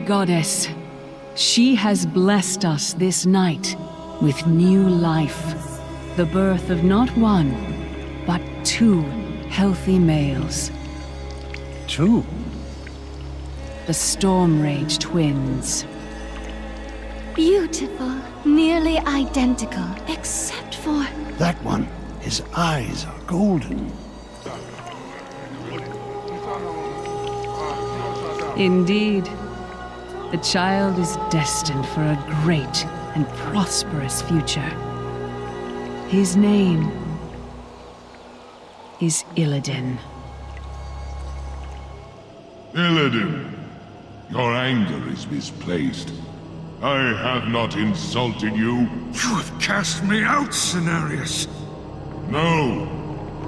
goddess. She has blessed us this night with new life. The birth of not one, but two healthy males. Two? The Stormrage twins. Beautiful, nearly identical, except for... That one, his eyes are golden. Indeed. The child is destined for a great and prosperous future. His name is Illidan. Illidan, your anger is misplaced. I have not insulted you. You have cast me out, Cenarius. No,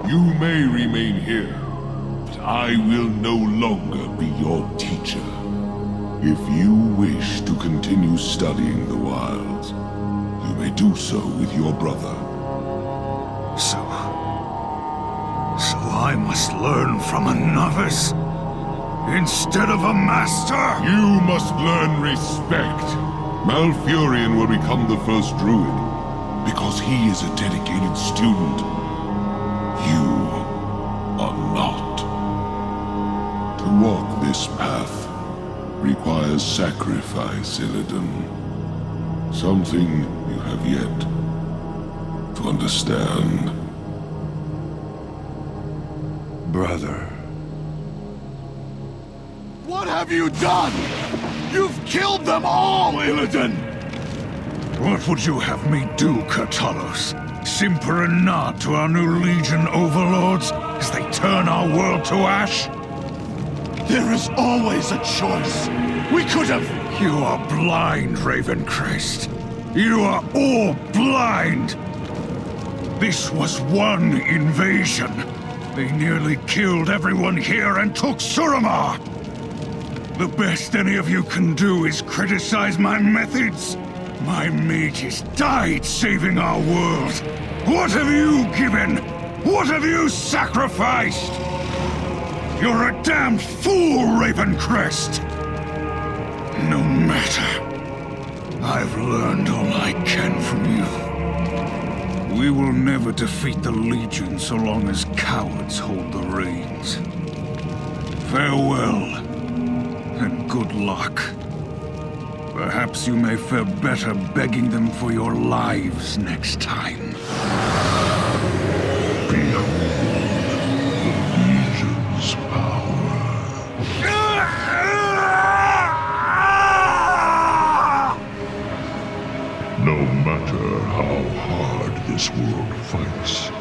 you may remain here, but I will no longer be your teacher. If you wish to continue studying the wilds, you may do so with your brother. So I must learn from a novice instead of a master? You must learn respect. Malfurion will become the first druid, because he is a dedicated student. You are not. To walk this path requires sacrifice, Illidan. Something you have yet to understand. Brother. What have you done? You've killed them all, Illidan! What would you have me do, Catullus? Simper and nod to our new Legion overlords as they turn our world to ash? There is always a choice. We could have... You are blind, Ravencrest. You are all blind! This was one invasion. They nearly killed everyone here and took Suramar! The best any of you can do is criticize my methods. My mages died saving our world. What have you given? What have you sacrificed? You're a damned fool, Ravencrest! No matter. I've learned all I can from you. We will never defeat the Legion so long as cowards hold the reins. Farewell. And good luck. Perhaps you may fare better begging them for your lives next time. Behold the Legion's power. No matter how hard this world fights,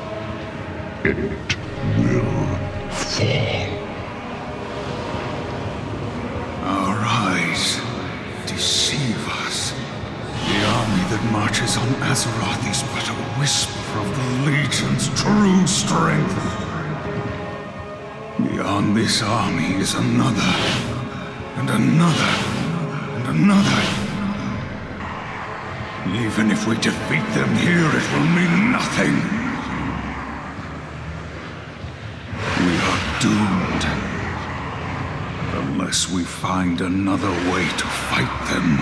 it will fall. Our eyes deceive us. The army that marches on Azeroth is but a whisper of the Legion's true strength. Beyond this army is another, and another, and another. Even if we defeat them here, it will mean nothing. We are doomed. Unless we find another way to fight them.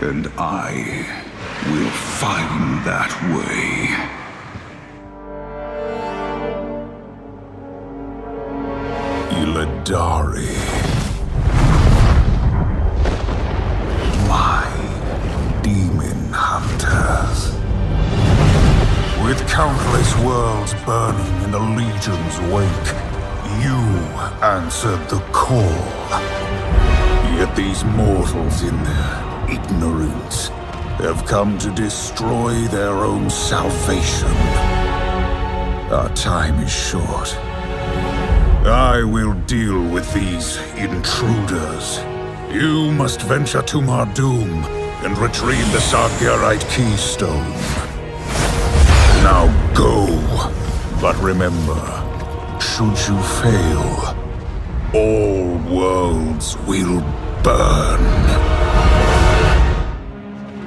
And I will find that way. Illidari. My demon hunters. With countless worlds burning in the Legion's wake, you answered the call. Yet these mortals in their ignorance have come to destroy their own salvation. Our time is short. I will deal with these intruders. You must venture to Mardoom and retrieve the Sargerite keystone. Now go, but remember, should you fail, all worlds will burn.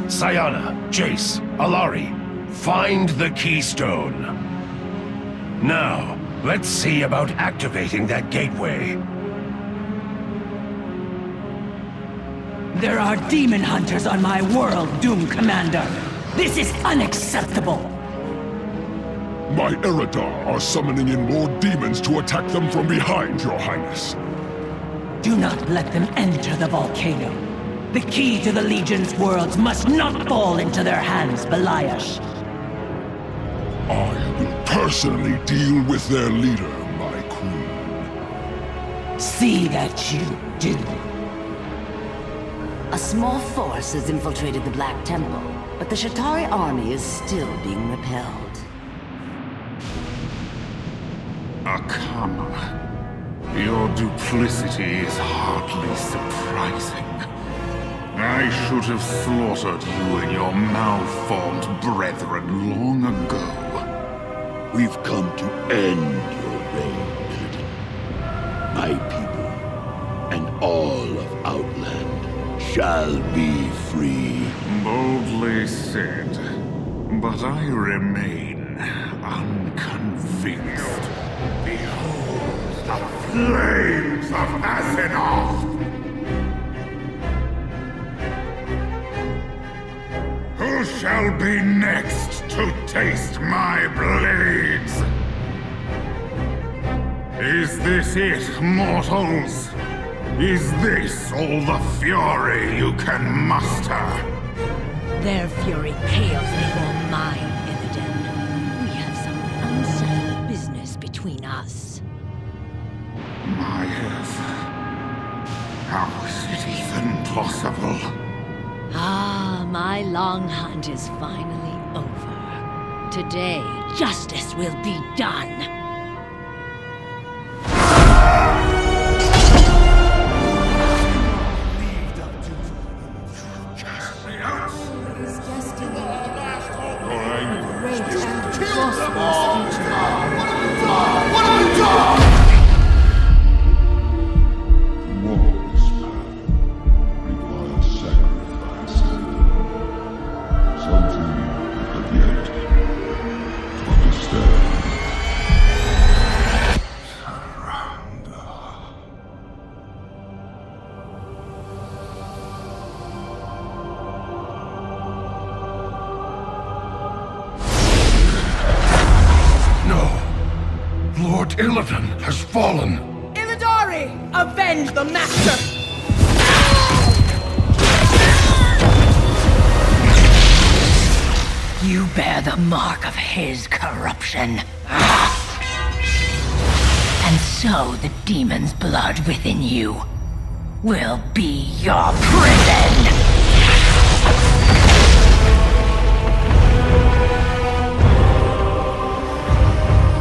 Sayana, Jace, Alari, find the keystone. Now, let's see about activating that gateway. There are demon hunters on my world, Doom Commander. This is unacceptable. My Illidan are summoning in more demons to attack them from behind, Your Highness. Do not let them enter the volcano. The key to the Legion's worlds must not fall into their hands, Beliash. I will personally deal with their leader, my queen. See that you do. A small force has infiltrated the Black Temple, but the Shatari army is still being repelled. Akama, your duplicity is hardly surprising. I should have slaughtered you and your malformed brethren long ago. We've come to end your reign, Illidan. My people and all of Outland shall be free. Boldly said, but I remain unconvinced. Behold the flames of Asenath! Who shall be next to taste my blades? Is this it, mortals? Is this all the fury you can muster? Their fury pales before mine, Illidan. We have some unsettled business between us. Myers, how is it even possible? Ah, my long hunt is finally over. Today, justice will be done. Illidan has fallen! Illidari! Avenge the Master! You bear the mark of his corruption. And so the demon's blood within you will be your prison!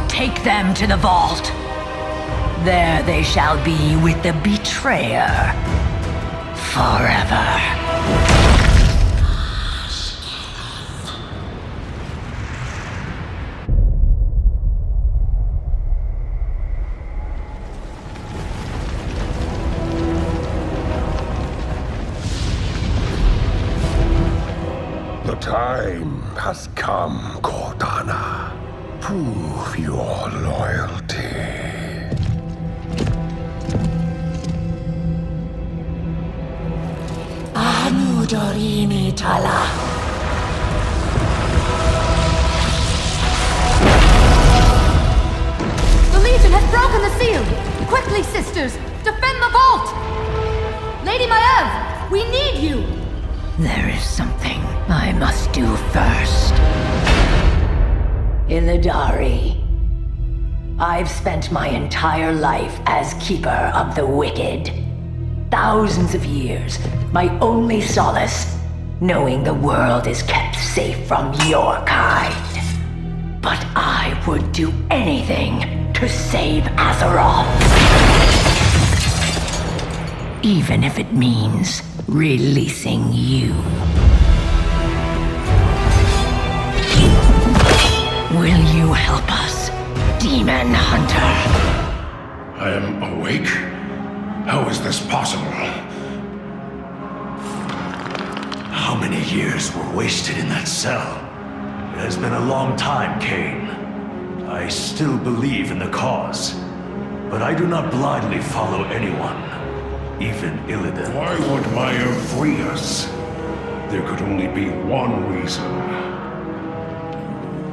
Take them to the vault. There they shall be with the betrayer. Forever. The time has come, Cortana. Prove your loyalty. Anudorini Tala. The Legion has broken the seal! Quickly, sisters! Defend the vault! Lady Maiev, we need you! There is something I must do first. Illidari, I've spent my entire life as Keeper of the Wicked. Thousands of years, my only solace, knowing the world is kept safe from your kind. But I would do anything to save Azeroth. Even if it means releasing you. Will you help us, Demon Hunter? I am awake? How is this possible? How many years were wasted in that cell? It has been a long time, Cain. I still believe in the cause, but I do not blindly follow anyone. Even Illidan. Why would Maya free us? There could only be one reason.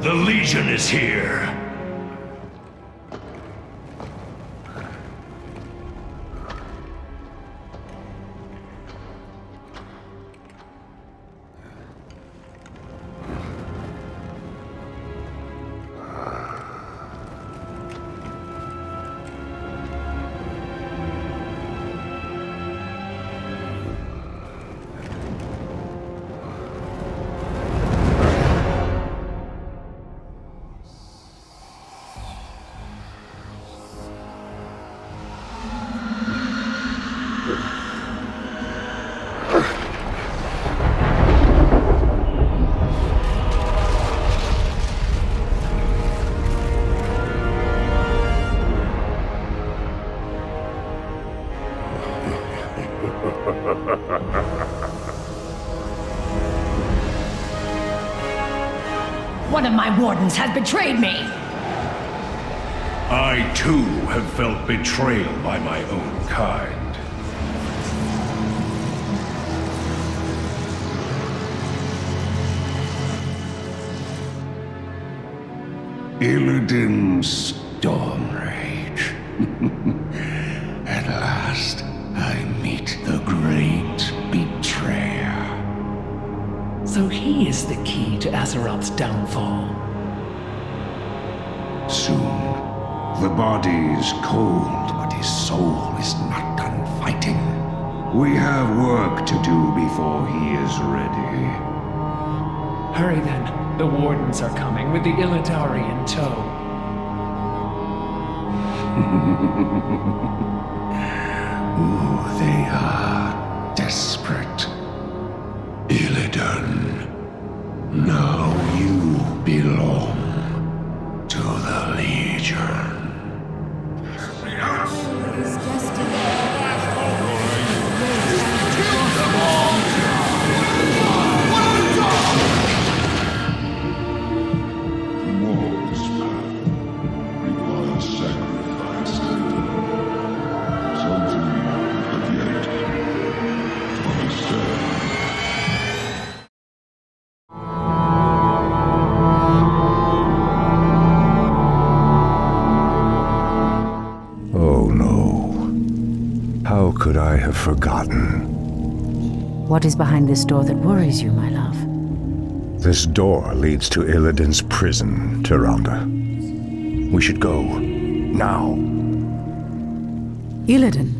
The Legion is here! One of my wardens has betrayed me! I too have felt betrayal by my own kind. Illidan's Stormrage. At last, I meet the great betrayer. So he is the key to Azeroth's downfall. Soon, the body is cold, but his soul is not done fighting. We have work to do before he is ready. Hurry then. The Wardens are coming with the Illidari in tow. Ooh, they are desperate. Illidan, now you belong to the Legion. How could I have forgotten? What is behind this door that worries you, my love? This door leads to Illidan's prison, Tyrande. We should go. Now. Illidan?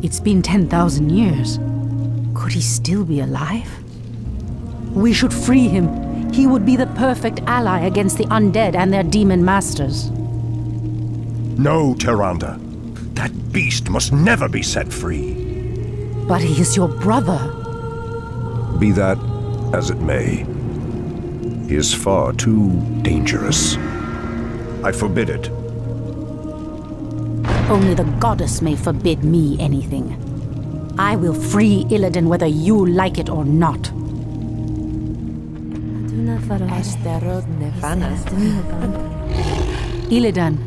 It's been 10,000 years. Could he still be alive? We should free him. He would be the perfect ally against the undead and their demon masters. No, Tyrande. That beast must never be set free. But he is your brother. Be that as it may, he is far too dangerous. I forbid it. Only the goddess may forbid me anything. I will free Illidan whether you like it or not. Illidan,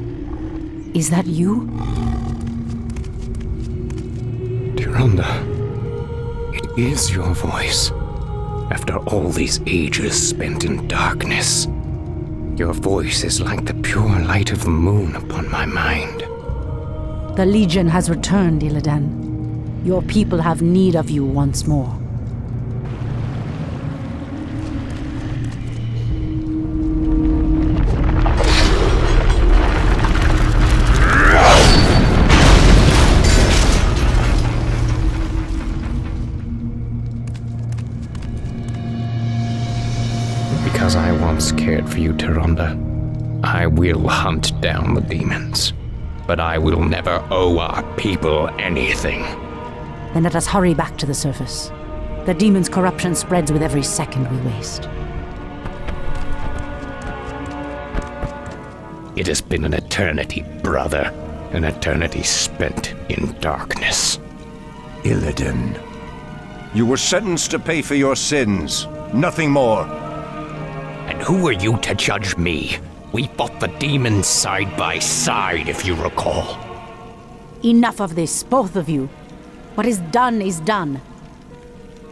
is that you? Tyrande, it is your voice. After all these ages spent in darkness, your voice is like the pure light of the moon upon my mind. The Legion has returned, Illidan. Your people have need of you once more. Because I once cared for you, Tyrande, I will hunt down the demons. But I will never owe our people anything. Then let us hurry back to the surface. The demon's corruption spreads with every second we waste. It has been an eternity, brother. An eternity spent in darkness. Illidan, you were sentenced to pay for your sins. Nothing more. And who are you to judge me? We fought the demons side by side, if you recall. Enough of this, both of you. What is done.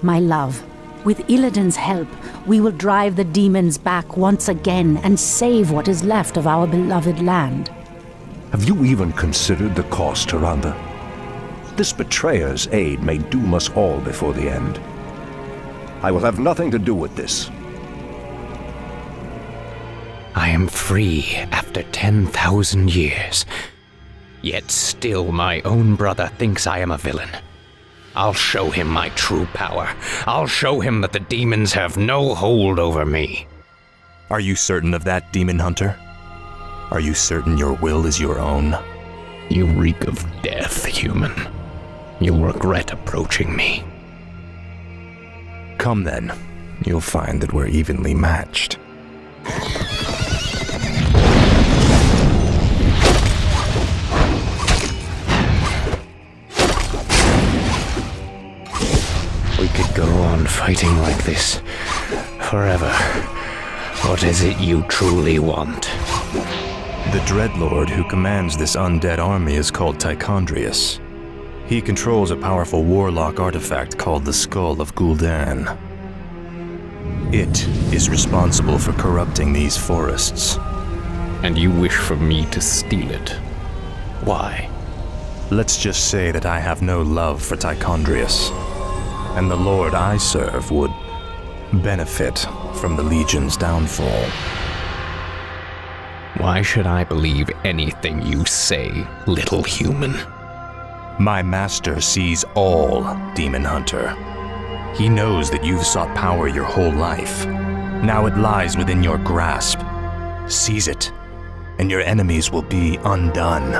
My love, with Illidan's help, we will drive the demons back once again and save what is left of our beloved land. Have you even considered the cost, Tyrande? This betrayer's aid may doom us all before the end. I will have nothing to do with this. I am free after 10,000 years. Yet still my own brother thinks I am a villain. I'll show him my true power. I'll show him that the demons have no hold over me. Are you certain of that, Demon Hunter? Are you certain your will is your own? You reek of death, human. You'll regret approaching me. Come then. You'll find that we're evenly matched. We could go on fighting like this forever. What is it you truly want? The Dreadlord who commands this undead army is called Tichondrius. He controls a powerful warlock artifact called the Skull of Gul'dan. It is responsible for corrupting these forests. And you wish for me to steal it? Why? Let's just say that I have no love for Tichondrius, and the Lord I serve would benefit from the Legion's downfall. Why should I believe anything you say, little human? My master sees all, Demon Hunter. He knows that you've sought power your whole life. Now it lies within your grasp. Seize it, and your enemies will be undone.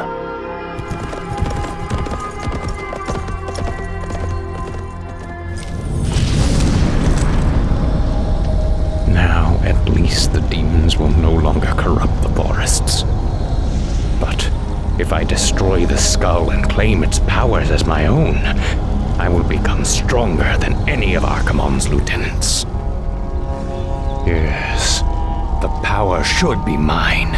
Now, at least the demons will no longer corrupt the forests. But if I destroy the skull and claim its powers as my own, I will become stronger than any of Archimonde's lieutenants. Yes, the power should be mine.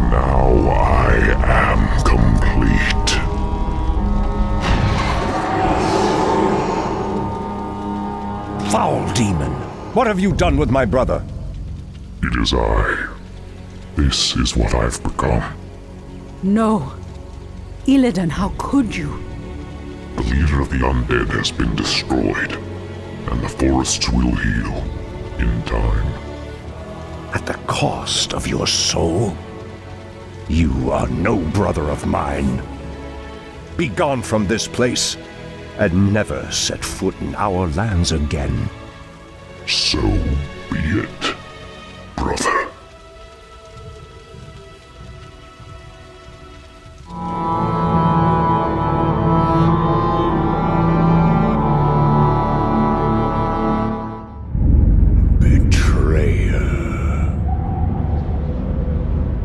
Now I am complete. Foul demon! What have you done with my brother? It is I. This is what I've become. No. Illidan, how could you? The leader of the undead has been destroyed, and the forests will heal in time. At the cost of your soul? You are no brother of mine. Be gone from this place, and never set foot in our lands again. So be it, brother.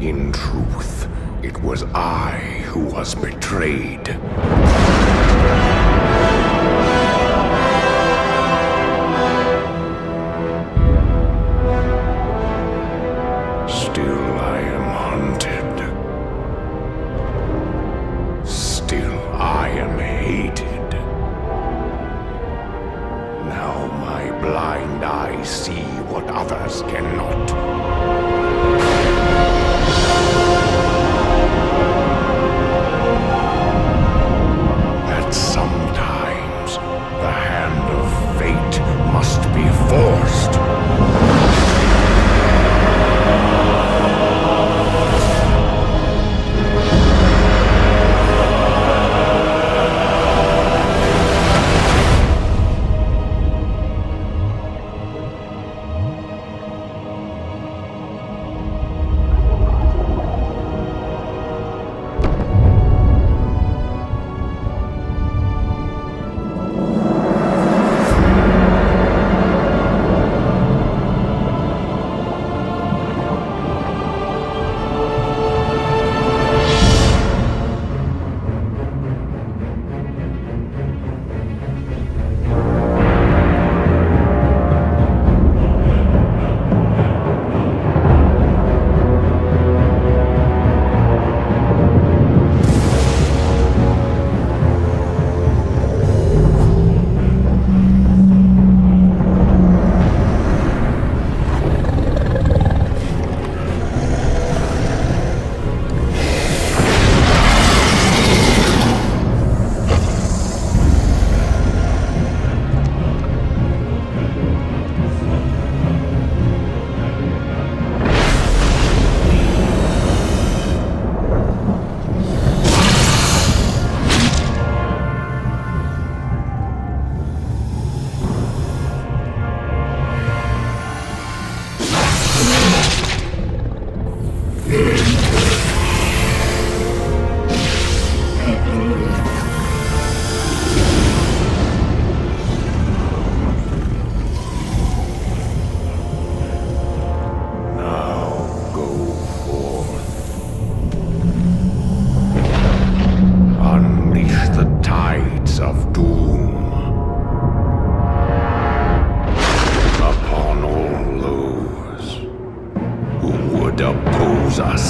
In truth, it was I who was betrayed. Still I am hunted. Still I am hated. Now my blind eyes see what others cannot. At some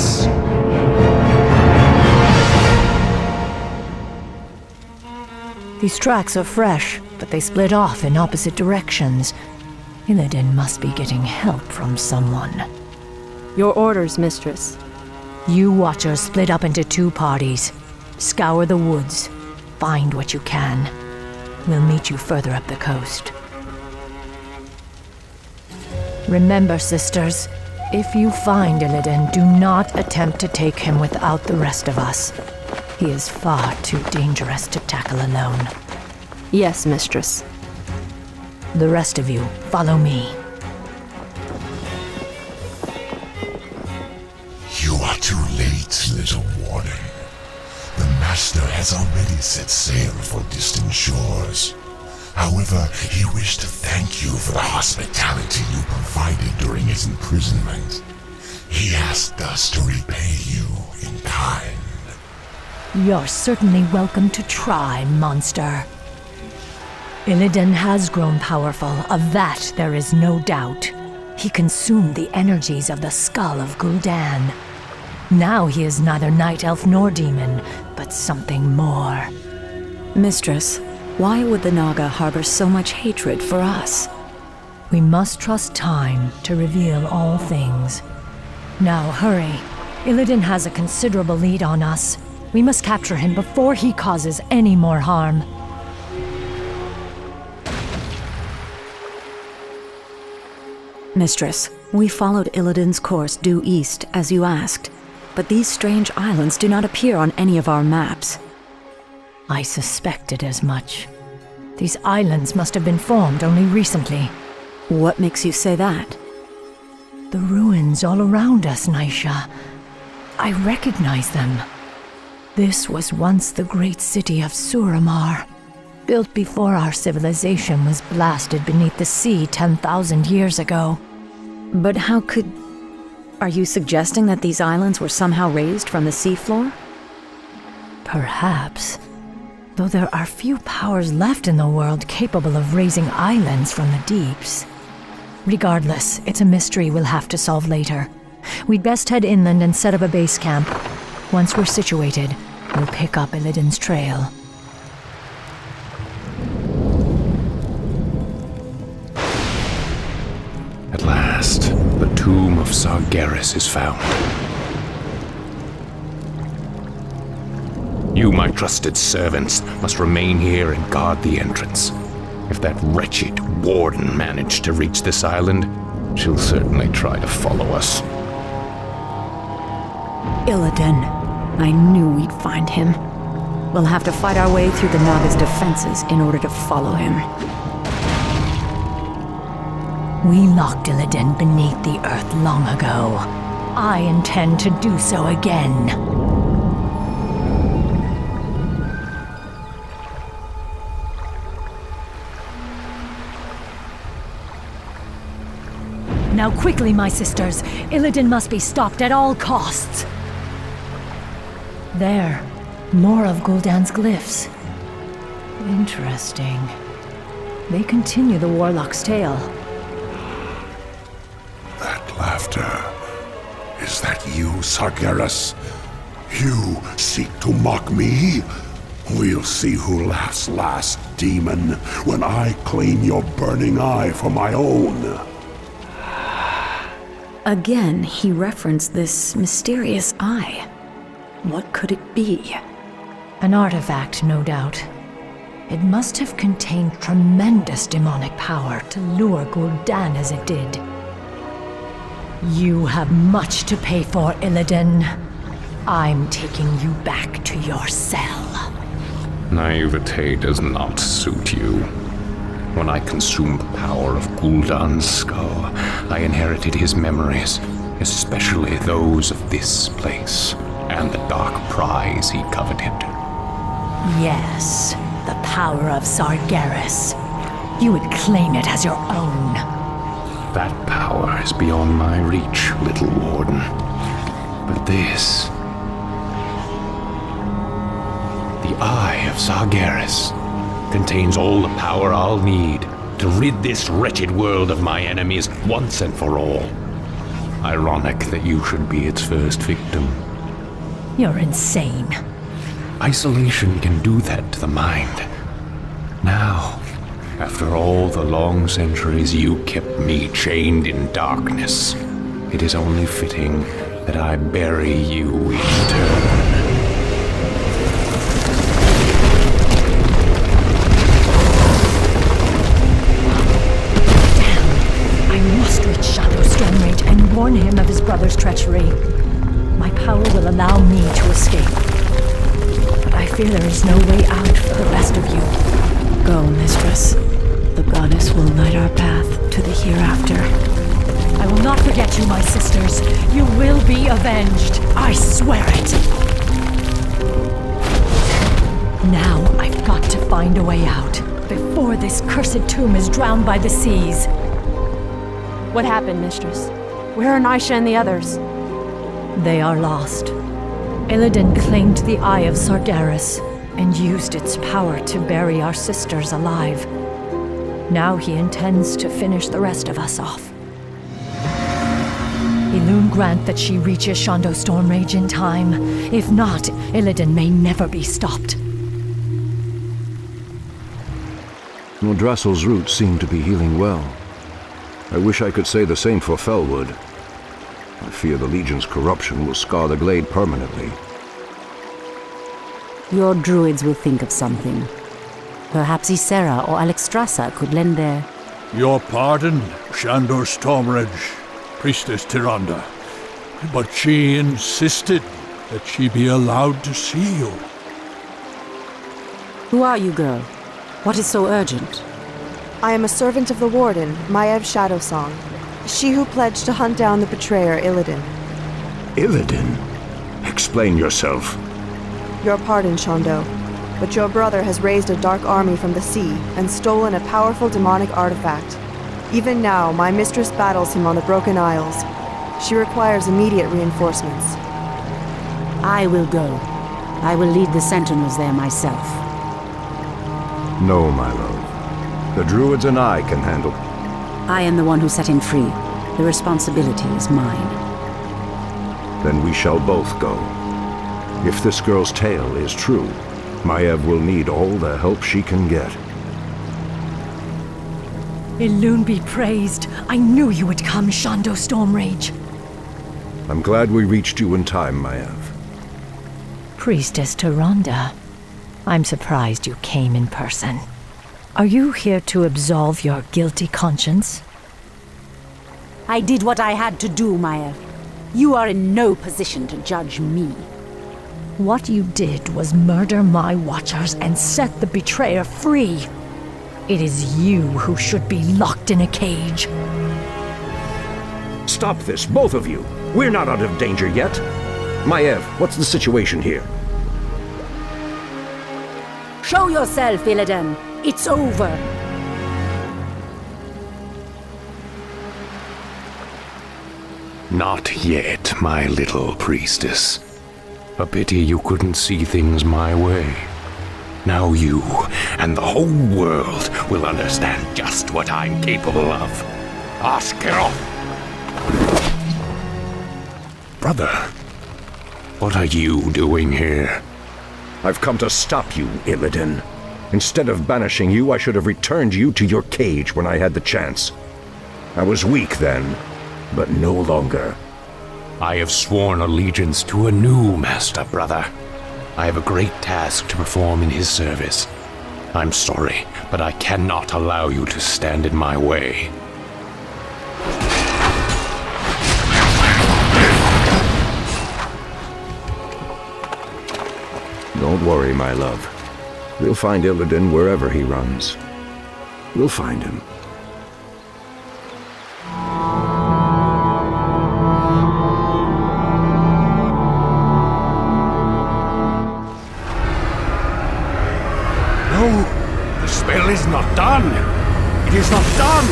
us. These tracks are fresh, but they split off in opposite directions. Illidan must be getting help from someone. Your orders, Mistress. You Watchers split up into two parties. Scour the woods. Find what you can. We'll meet you further up the coast. Remember, sisters, if you find Illidan, do not attempt to take him without the rest of us. He is far too dangerous to tackle alone. Yes, Mistress. The rest of you, follow me. You are too late, little warning. The Master has already set sail for distant shores. However, he wished to thank you for the hospitality you provided during his imprisonment. He asked us to repay you in kind. You're certainly welcome to try, monster. Illidan has grown powerful, of that there is no doubt. He consumed the energies of the skull of Gul'dan. Now he is neither night elf nor demon, but something more. Mistress, why would the Naga harbor so much hatred for us? We must trust time to reveal all things. Now hurry. Illidan has a considerable lead on us. We must capture him before he causes any more harm. Mistress, we followed Illidan's course due east, as you asked. But these strange islands do not appear on any of our maps. I suspected as much. These islands must have been formed only recently. What makes you say that? The ruins all around us, Naisha. I recognize them. This was once the great city of Suramar, built before our civilization was blasted beneath the sea 10,000 years ago. But how could... Are you suggesting that these islands were somehow raised from the seafloor? Perhaps. Though there are few powers left in the world capable of raising islands from the deeps. Regardless, it's a mystery we'll have to solve later. We'd best head inland and set up a base camp. Once we're situated, we'll pick up Illidan's trail. At last, the tomb of Sargeras is found. You, my trusted servants, must remain here and guard the entrance. If that wretched warden managed to reach this island, she'll certainly try to follow us. Illidan. I knew we'd find him. We'll have to fight our way through the Naga's defenses in order to follow him. We locked Illidan beneath the earth long ago. I intend to do so again. Now quickly, my sisters. Illidan must be stopped at all costs. There. More of Gul'dan's glyphs. Interesting. They continue the warlock's tale. That laughter. Is that you, Sargeras? You seek to mock me? We'll see who laughs last, demon, when I claim your burning eye for my own. Again, he referenced this mysterious eye. What could it be? An artifact, no doubt. It must have contained tremendous demonic power to lure Gul'dan as it did. You have much to pay for, Illidan. I'm taking you back to your cell. Naivete does not suit you. When I consumed the power of Gul'dan's skull, I inherited his memories, especially those of this place, and the dark prize he coveted. Yes, the power of Sargeras. You would claim it as your own. That power is beyond my reach, little warden. But this... the Eye of Sargeras contains all the power I'll need to rid this wretched world of my enemies once and for all. Ironic that you should be its first victim. You're insane. Isolation can do that to the mind. Now, after all the long centuries you kept me chained in darkness, it is only fitting that I bury you in turn. Stormrage and warn him of his brother's treachery. My power will allow me to escape. But I fear there is no way out for the rest of you. Go, mistress. The goddess will light our path to the hereafter. I will not forget you, my sisters. You will be avenged. I swear it. Now I've got to find a way out before this cursed tomb is drowned by the seas. What happened, mistress? Where are Nisha and the others? They are lost. Illidan claimed the Eye of Sargeras and used its power to bury our sisters alive. Now he intends to finish the rest of us off. Illume grant that she reaches Shondo Stormrage in time. If not, Illidan may never be stopped. Dressel's roots seem to be healing well. I wish I could say the same for Felwood. I fear the Legion's corruption will scar the glade permanently. Your druids will think of something. Perhaps Ysera or Alexstrasza could lend their... Your pardon, Shandor Stormrage, Priestess Tyrande. But she insisted that she be allowed to see you. Who are you, girl? What is so urgent? I am a servant of the Warden, Maiev Shadowsong. She who pledged to hunt down the betrayer, Illidan. Illidan? Explain yourself. Your pardon, Shondo, but your brother has raised a dark army from the sea and stolen a powerful demonic artifact. Even now, my mistress battles him on the Broken Isles. She requires immediate reinforcements. I will go. I will lead the sentinels there myself. No, my love. The druids and I can handle... I am the one who set him free. The responsibility is mine. Then we shall both go. If this girl's tale is true, Maiev will need all the help she can get. Illume be praised. I knew you would come, Shondo Stormrage. I'm glad we reached you in time, Maiev. Priestess Tyrande, I'm surprised you came in person. Are you here to absolve your guilty conscience? I did what I had to do, Maiev. You are in no position to judge me. What you did was murder my watchers and set the betrayer free. It is you who should be locked in a cage. Stop this, both of you! We're not out of danger yet! Maiev, what's the situation here? Show yourself, Illidan! It's over! Not yet, my little priestess. A pity you couldn't see things my way. Now you and the whole world will understand just what I'm capable of. Askerov! Brother, what are you doing here? I've come to stop you, Illidan. Instead of banishing you, I should have returned you to your cage when I had the chance. I was weak then, but no longer. I have sworn allegiance to a new master, brother. I have a great task to perform in his service. I'm sorry, but I cannot allow you to stand in my way. Don't worry, my love. We'll find Illidan wherever he runs. We'll find him. No! The spell is not done! It is not done!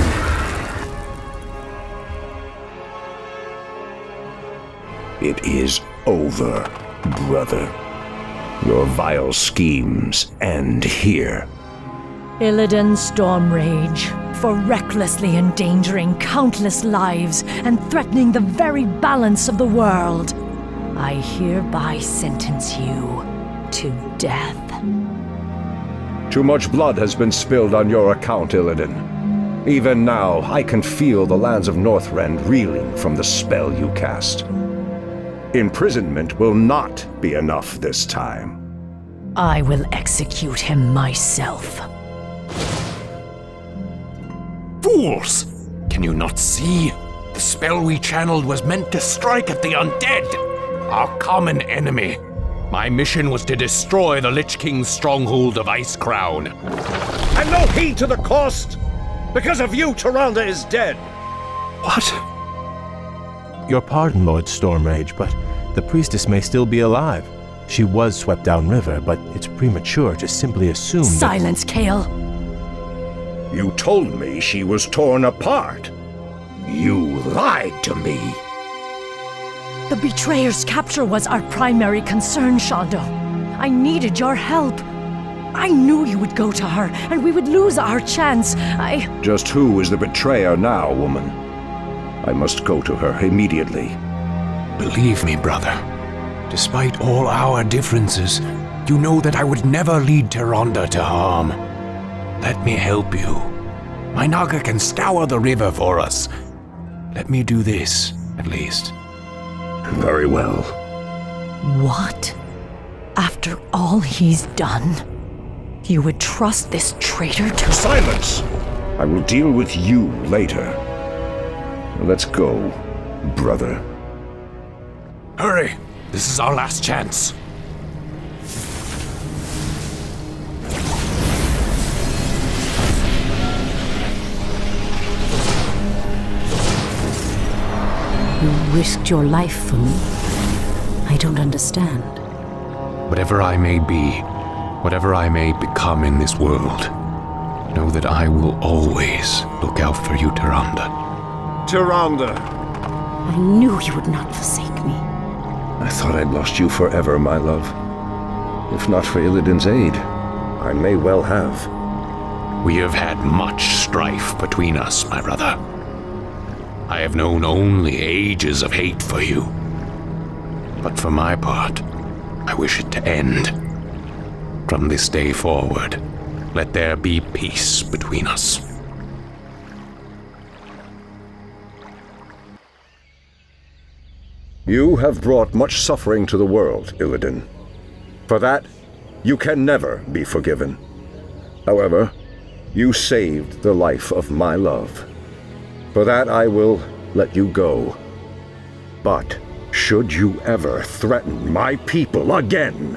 It is over, brother. Your vile schemes end here. Illidan Stormrage, for recklessly endangering countless lives and threatening the very balance of the world, I hereby sentence you to death. Too much blood has been spilled on your account, Illidan. Even now, I can feel the lands of Northrend reeling from the spell you cast. Imprisonment will not be enough this time. I will execute him myself. Fools! Can you not see? The spell we channeled was meant to strike at the undead, our common enemy. My mission was to destroy the Lich King's stronghold of Ice Crown. And no heed to the cost! Because of you, Tyrande is dead! What? Your pardon, Lord Stormrage, but the priestess may still be alive. She was swept downriver, but it's premature to simply assume Silence, Kale! You told me she was torn apart. You lied to me. The betrayer's capture was our primary concern, Shondo. I needed your help. I knew you would go to her, and we would lose our chance. Just who is the betrayer now, woman? I must go to her immediately. Believe me, brother. Despite all our differences, you know that I would never lead Tyrande to harm. Let me help you. My Naga can scour the river for us. Let me do this, at least. Very well. What? After all he's done, you would trust this traitor to— Silence! I will deal with you later. Let's go, brother. Hurry! This is our last chance. You risked your life for me. I don't understand. Whatever I may be, whatever I may become in this world, know that I will always look out for you, Tyrande. Tyrande! I knew you would not forsake me. I thought I'd lost you forever, my love. If not for Illidan's aid, I may well have. We have had much strife between us, my brother. I have known only ages of hate for you. But for my part, I wish it to end. From this day forward, let there be peace between us. You have brought much suffering to the world, Illidan. For that, you can never be forgiven. However, you saved the life of my love. For that, I will let you go. But should you ever threaten my people again—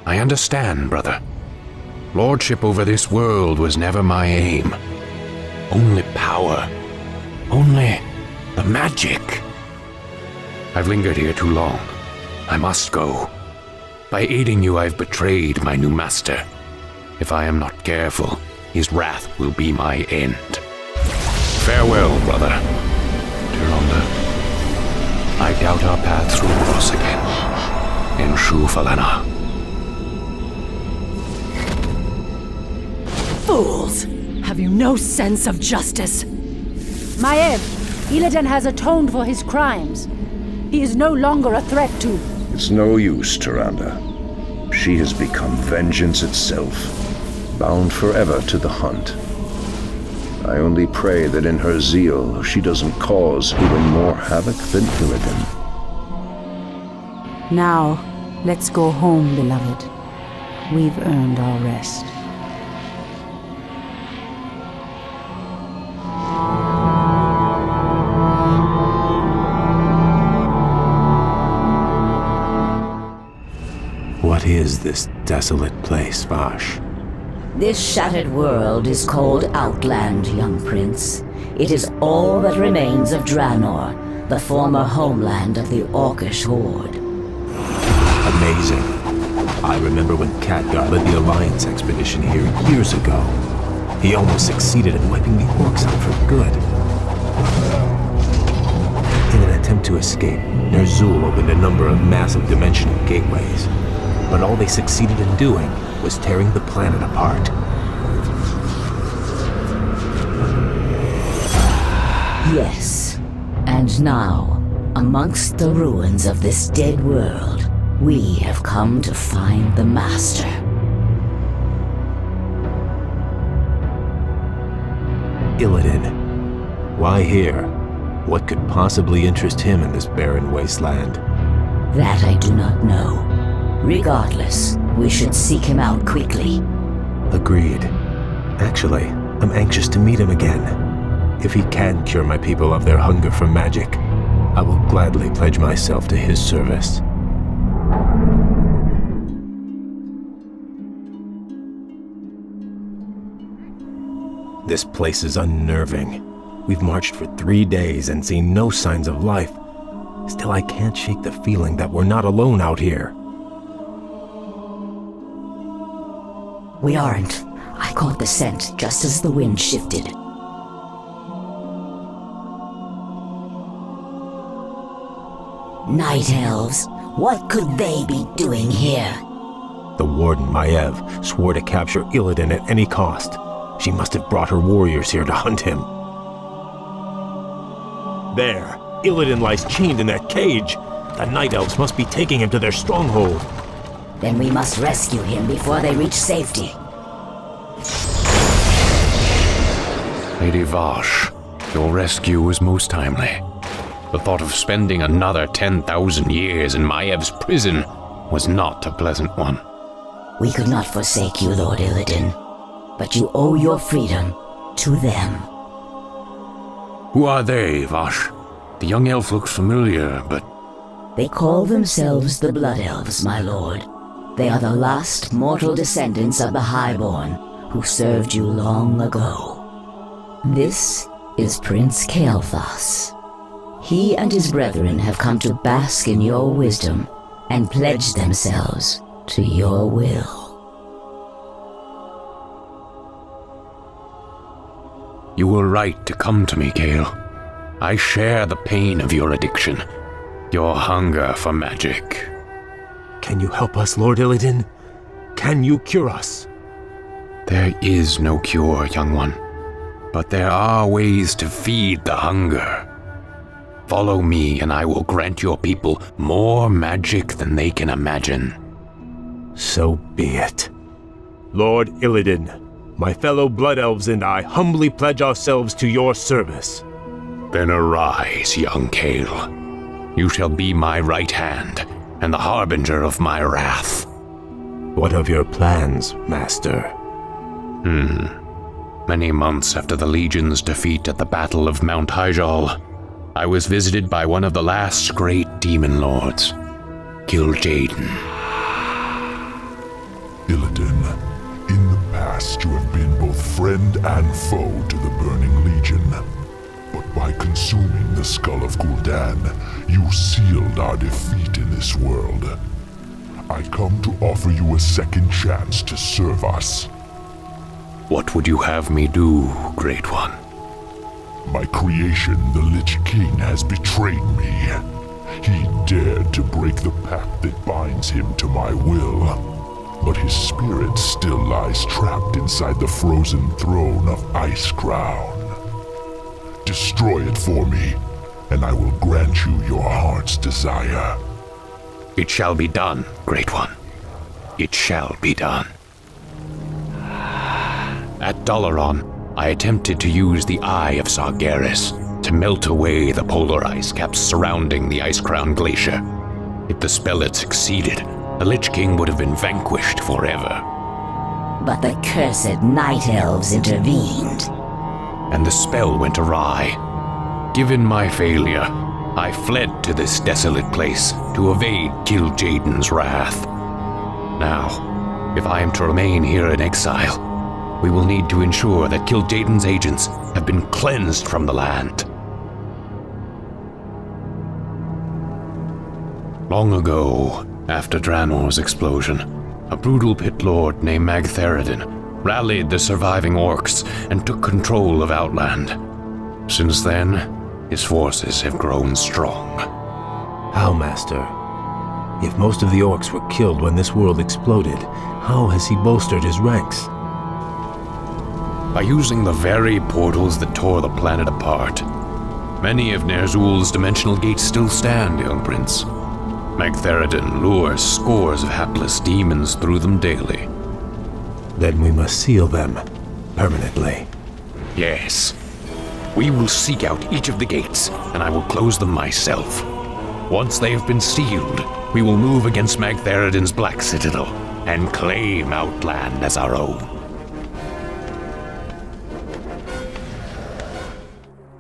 I understand, brother. Lordship over this world was never my aim. Only power. Only the magic. I've lingered here too long. I must go. By aiding you, I've betrayed my new master. If I am not careful, his wrath will be my end. Farewell, brother. Tyrande, I doubt our paths will cross again. In Shufalana. Fools! Have you no sense of justice? Maiev, Illidan has atoned for his crimes. He is no longer a threat to— It's no use, Tyrande. She has become vengeance itself, bound forever to the hunt. I only pray that in her zeal, she doesn't cause even more havoc than Illidan. Now, let's go home, beloved. We've earned our rest. What is this desolate place, Vash? This shattered world is called Outland, young prince. It is all that remains of Draenor, the former homeland of the Orcish horde. Amazing. I remember when Khadgar led the Alliance expedition here years ago. He almost succeeded in wiping the orcs out for good. In an attempt to escape, Ner'zhul opened a number of massive dimensional gateways. But all they succeeded in doing was tearing the planet apart. Yes. And now, amongst the ruins of this dead world, we have come to find the Master. Illidan. Why here? What could possibly interest him in this barren wasteland? That I do not know. Regardless, we should seek him out quickly. Agreed. Actually, I'm anxious to meet him again. If he can cure my people of their hunger for magic, I will gladly pledge myself to his service. This place is unnerving. We've marched for 3 days and seen no signs of life. Still, I can't shake the feeling that we're not alone out here. We aren't. I caught the scent just as the wind shifted. Night elves, what could they be doing here? The Warden, Maiev, swore to capture Illidan at any cost. She must have brought her warriors here to hunt him. There! Illidan lies chained in that cage! The Night Elves must be taking him to their stronghold. Then we must rescue him before they reach safety. Lady Vash, your rescue was most timely. The thought of spending another 10,000 years in Maiev's prison was not a pleasant one. We could not forsake you, Lord Illidan, but you owe your freedom to them. Who are they, Vash? The young elf looks familiar, but... They call themselves the Blood Elves, my lord. They are the last mortal descendants of the Highborn, who served you long ago. This is Prince Kael'thas. He and his brethren have come to bask in your wisdom and pledge themselves to your will. You were right to come to me, Kael. I share the pain of your addiction, your hunger for magic. Can you help us, Lord Illidan? Can you cure us? There is no cure, young one, but there are ways to feed the hunger. Follow me, and I will grant your people more magic than they can imagine. So be it. Lord Illidan, my fellow Blood Elves and I humbly pledge ourselves to your service. Then arise, young Kael. You shall be my right hand, and the harbinger of my wrath. What of your plans, Master? Many months after the Legion's defeat at the Battle of Mount Hyjal, I was visited by one of the last great demon lords, Kil'jaeden. Illidan, in the past you have been both friend and foe to the Burning Legion. But by consuming the skull of Gul'dan, you sealed our defeat in this world. I come to offer you a second chance to serve us. What would you have me do, Great One? My creation, the Lich King, has betrayed me. He dared to break the pact that binds him to my will. But his spirit still lies trapped inside the frozen throne of Ice Crown. Destroy it for me, and I will grant you your heart's desire. It shall be done, Great One. It shall be done. At Dalaran, I attempted to use the Eye of Sargeras to melt away the polar ice caps surrounding the Ice-Crown Glacier. If the spell had succeeded, the Lich King would have been vanquished forever. But the cursed Night Elves intervened. And the spell went awry. Given my failure, I fled to this desolate place to evade Kil'jaeden's wrath. Now, if I am to remain here in exile, we will need to ensure that Kil'jaeden's agents have been cleansed from the land. Long ago, after Draenor's explosion, a brutal pit lord named Magtheridon rallied the surviving orcs and took control of Outland. Since then, his forces have grown strong. How, Master? If most of the orcs were killed when this world exploded, how has he bolstered his ranks? By using the very portals that tore the planet apart. Many of Nerzul's dimensional gates still stand, young prince. Magtheridon lures scores of hapless demons through them daily. Then we must seal them permanently. Yes. We will seek out each of the gates, and I will close them myself. Once they have been sealed, we will move against Magtheridon's Black Citadel and claim Outland as our own.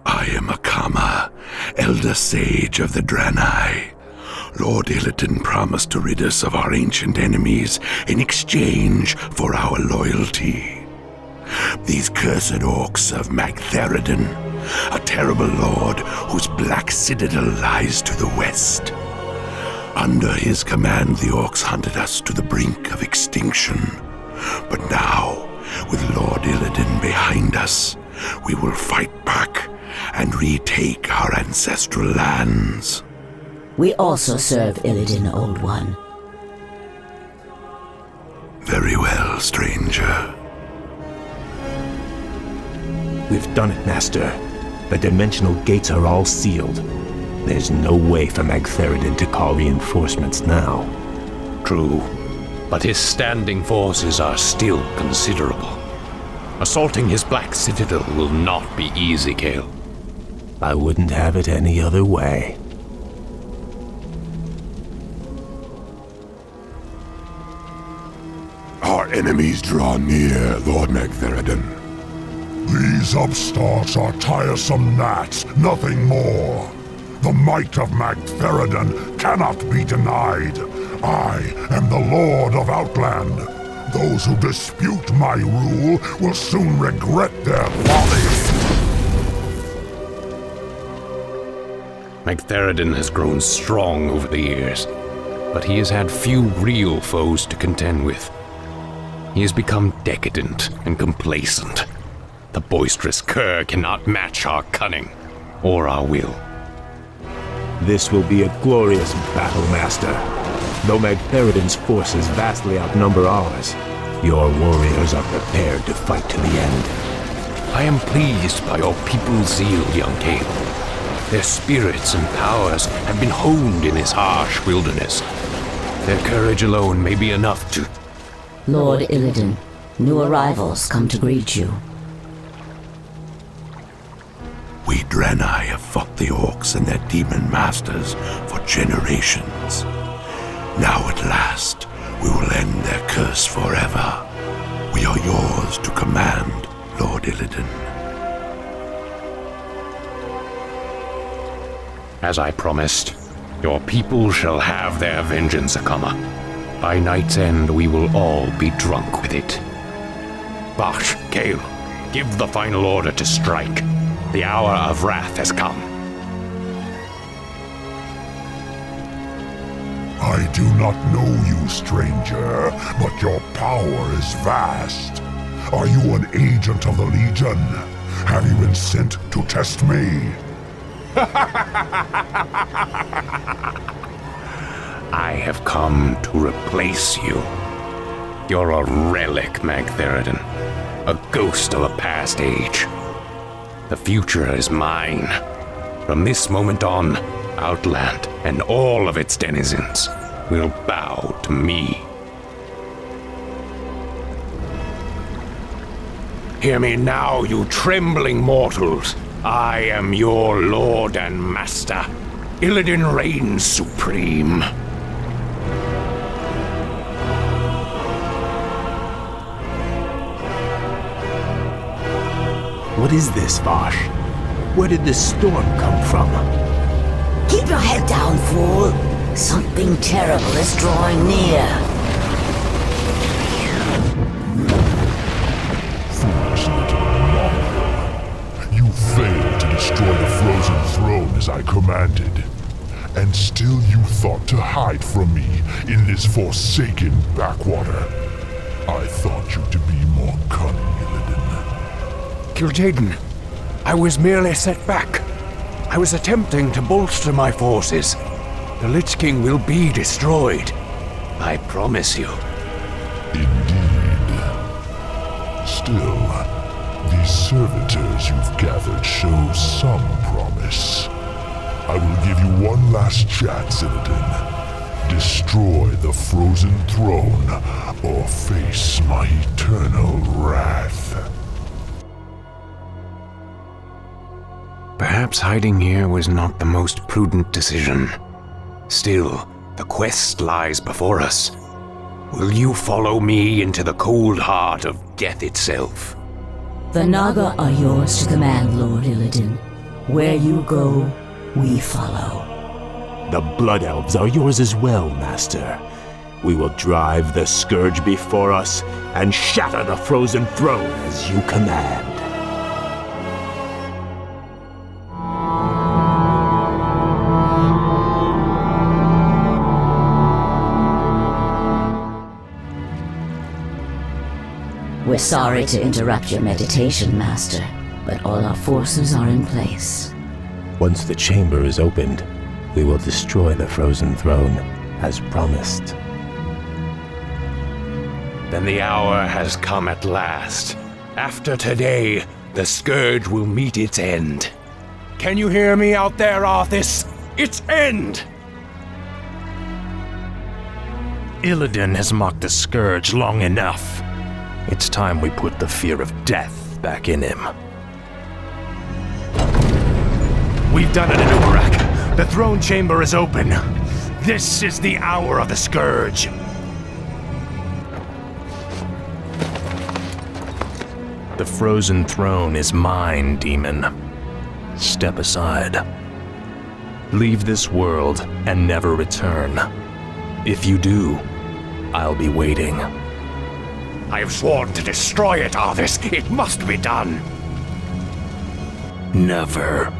I am Akama, Elder Sage of the Draenei. Lord Illidan promised to rid us of our ancient enemies in exchange for our loyalty. These cursed orcs of Magtheridon, a terrible lord whose Black Citadel lies to the west. Under his command, the orcs hunted us to the brink of extinction. But now, with Lord Illidan behind us, we will fight back and retake our ancestral lands. We also serve Illidan, Old One. Very well, stranger. We've done it, Master. The dimensional gates are all sealed. There's no way for Magtheridon to call reinforcements now. True, but his standing forces are still considerable. Assaulting his Black Citadel will not be easy, Kale. I wouldn't have it any other way. Our enemies draw near, Lord Magtheridon. These upstarts are tiresome gnats, nothing more. The might of Magtheridon cannot be denied. I am the Lord of Outland. Those who dispute my rule will soon regret their folly. Magtheridon has grown strong over the years, but he has had few real foes to contend with. He has become decadent and complacent. The boisterous cur cannot match our cunning or our will. This will be a glorious battle, Master. Though Magtheridon's forces vastly outnumber ours, your warriors are prepared to fight to the end. I am pleased by your people's zeal, young Kale. Their spirits and powers have been honed in this harsh wilderness. Their courage alone may be enough to... Lord Illidan, new arrivals come to greet you. We Draenei have fought the orcs and their demon masters for generations. Now at last, we will end their curse forever. We are yours to command, Lord Illidan. As I promised, your people shall have their vengeance, Akama. By night's end, we will all be drunk with it. Bash, Kale, give the final order to strike. The hour of wrath has come. I do not know you, stranger, but your power is vast. Are you an agent of the Legion? Have you been sent to test me? I have come to replace you. You're a relic, Magtheridon. A ghost of a past age. The future is mine. From this moment on, Outland and all of its denizens will bow to me. Hear me now, you trembling mortals. I am your lord and master. Illidan reigns supreme. What is this, Vosh? Where did this storm come from? Keep your head down, fool. Something terrible is drawing near. Foolish little mongrel. You failed to destroy the frozen throne as I commanded. And still you thought to hide from me in this forsaken backwater. I thought you to be more cunning, Illidan. Kil'jaeden, I was merely set back. I was attempting to bolster my forces. The Lich King will be destroyed. I promise you. Indeed. Still, these servitors you've gathered show some promise. I will give you one last chance, Illidan. Destroy the frozen throne, or face my eternal wrath. Perhaps hiding here was not the most prudent decision. Still, the quest lies before us. Will you follow me into the cold heart of death itself? The Naga are yours to command, Lord Illidan. Where you go, we follow. The Blood Elves are yours as well, Master. We will drive the Scourge before us and shatter the frozen throne as you command. We're sorry to interrupt your meditation, Master, but all our forces are in place. Once the chamber is opened, we will destroy the frozen throne, as promised. Then the hour has come at last. After today, the Scourge will meet its end. Can you hear me out there, Arthas? Its end! Illidan has mocked the Scourge long enough. It's time we put the fear of death back in him. We've done it, Anubarak. The throne chamber is open. This is the hour of the Scourge. The frozen throne is mine, demon. Step aside. Leave this world and never return. If you do, I'll be waiting. I have sworn to destroy it, Arthas. It must be done. Never.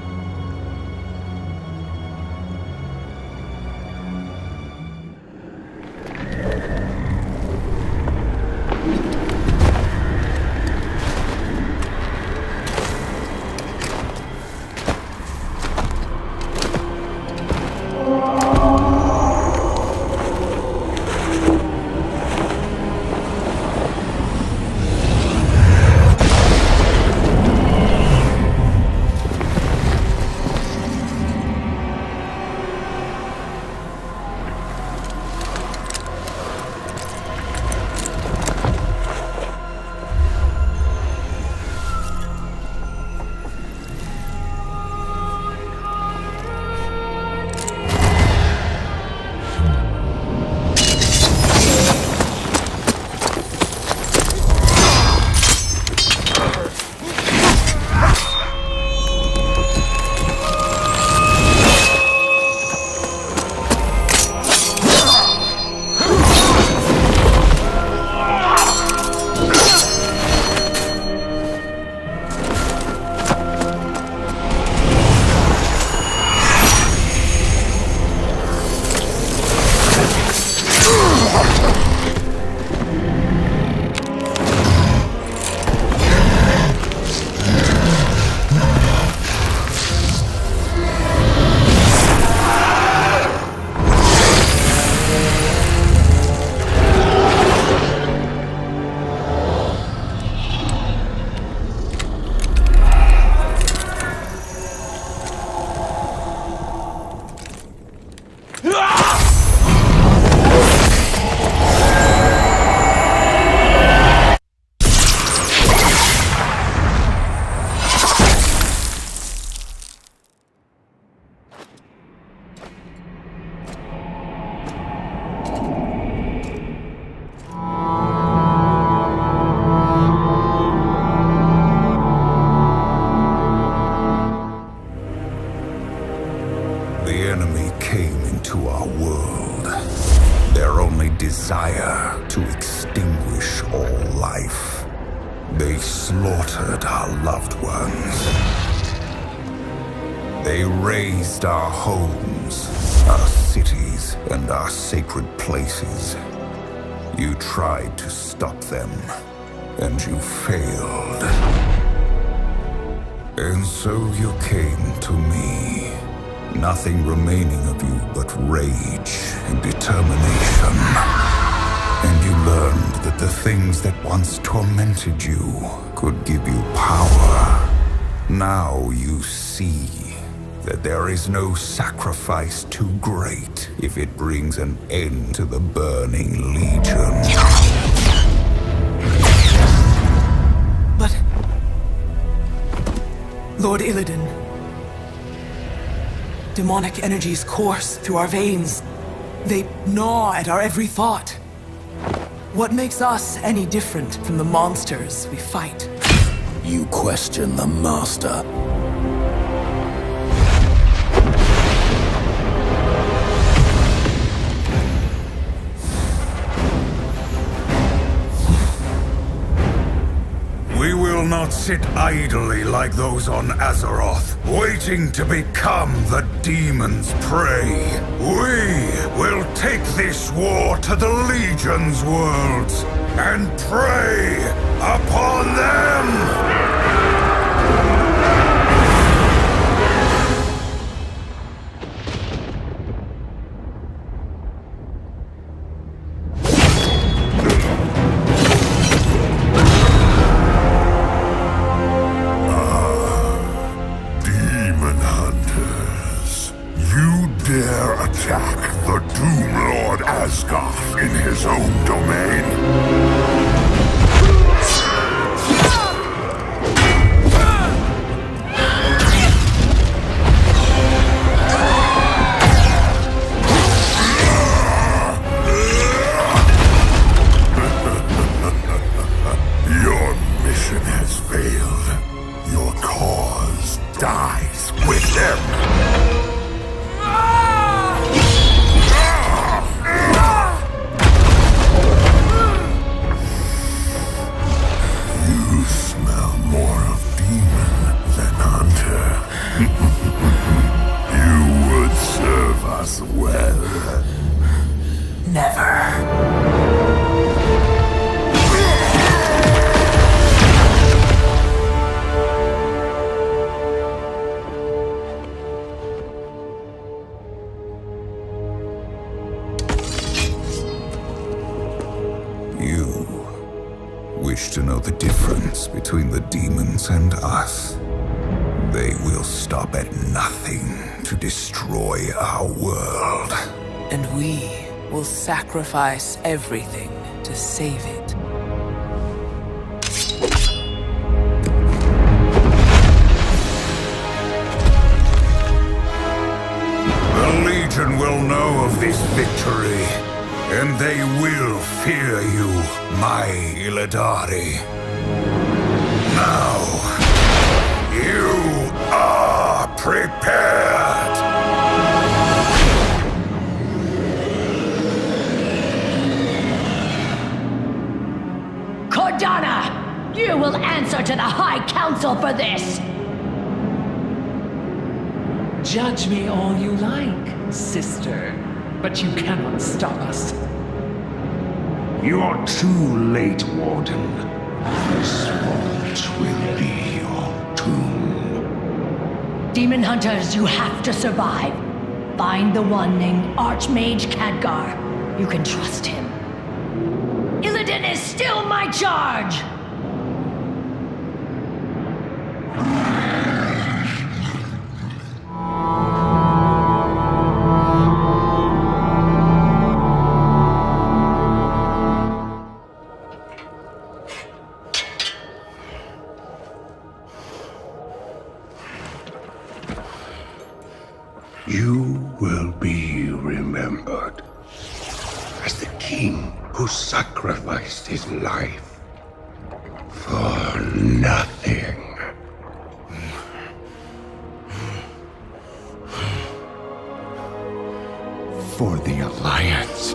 desire to extinguish all life. They slaughtered our loved ones. They razed our homes, our cities, and our sacred places. You tried to stop them, and you failed. And so you came to me. Nothing remaining of you but rage and determination. And you learned that the things that once tormented you could give you power. Now you see that there is no sacrifice too great if it brings an end to the Burning Legion. But... Lord Illidan... demonic energies course through our veins. They gnaw at our every thought. What makes us any different from the monsters we fight? You question the Master. We will not sit idly like those on Azeroth, waiting to become the demon's prey. We will take this war to the Legion's worlds and prey upon them! Attack the Doom Lord Asgarth in his own domain. Your mission has failed. Your cause dies with them. Well, never. You wish to know the difference between the demons and us. They will stop at nothing to destroy our world. And we will sacrifice everything to save it. The Legion will know of this victory, and they will fear you, my Illidari. Now, you are prepared! Cordana! You will answer to the High Council for this! Judge me all you like, sister, but you cannot stop us. You're too late, Warden. This vault will be your tomb. Demon hunters, you have to survive. Find the one named Archmage Khadgar. You can trust him. Illidan is still my charge! You will be remembered as the king who sacrificed his life for nothing. For the Alliance.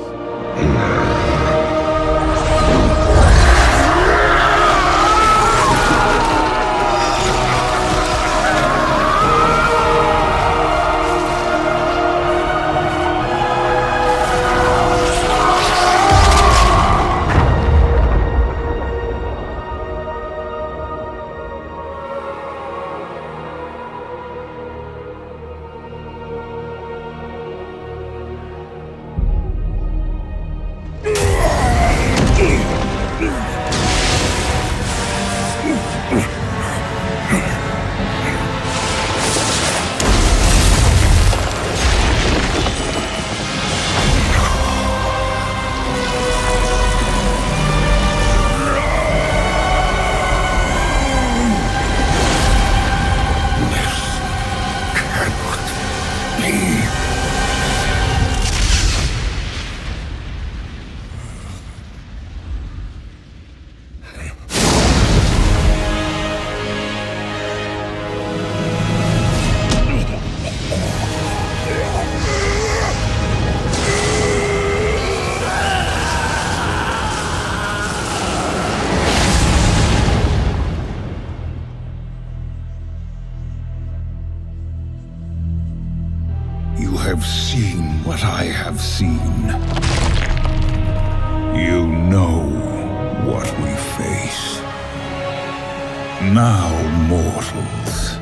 Now, mortals,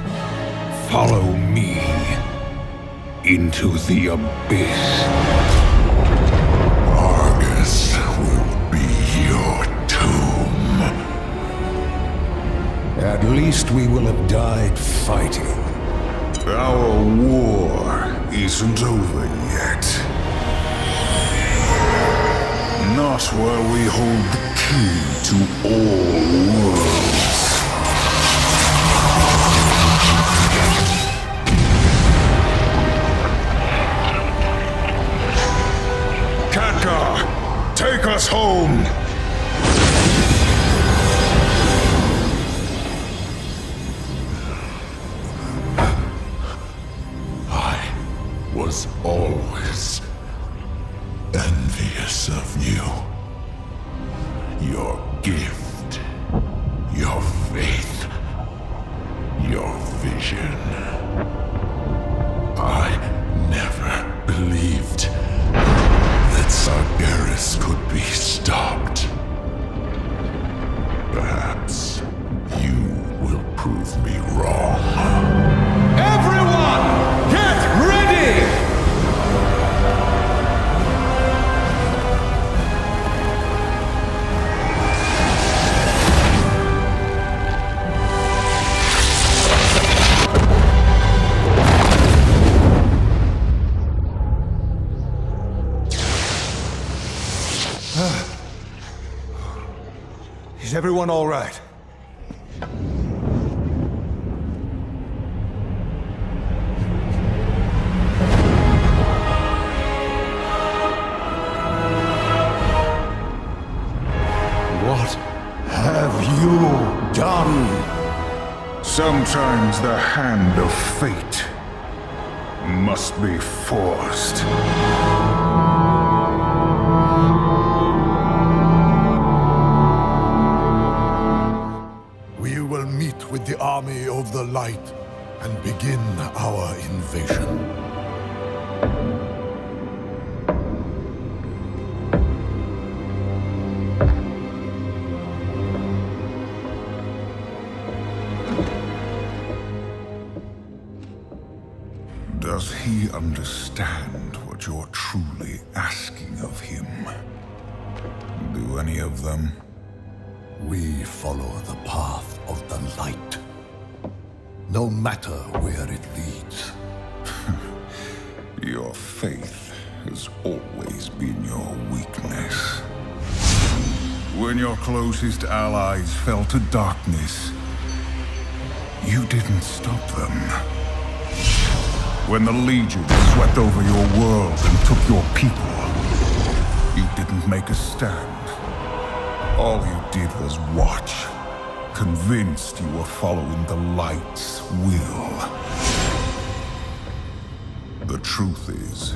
follow me into the abyss. Argus will be your tomb. At least we will have died fighting. Our war isn't over yet. Not while we hold the key to all worlds. Khadgar, take us home! Was always envious of you. Your gift, your faith, your vision. I never believed that Sargeras could be stopped. Perhaps you will prove me wrong. Everyone, get ready! Is everyone all right? What have you done? Sometimes the hand of fate must be forced. We will meet with the army of the light and begin our invasion. Does he understand what you're truly asking of him? Do any of them? We follow the path of the light, no matter where it leads. Your faith has always been your weakness. When your closest allies fell to darkness, you didn't stop them. When the Legion swept over your world and took your people, you didn't make a stand. All you did was watch, convinced you were following the light's will. The truth is,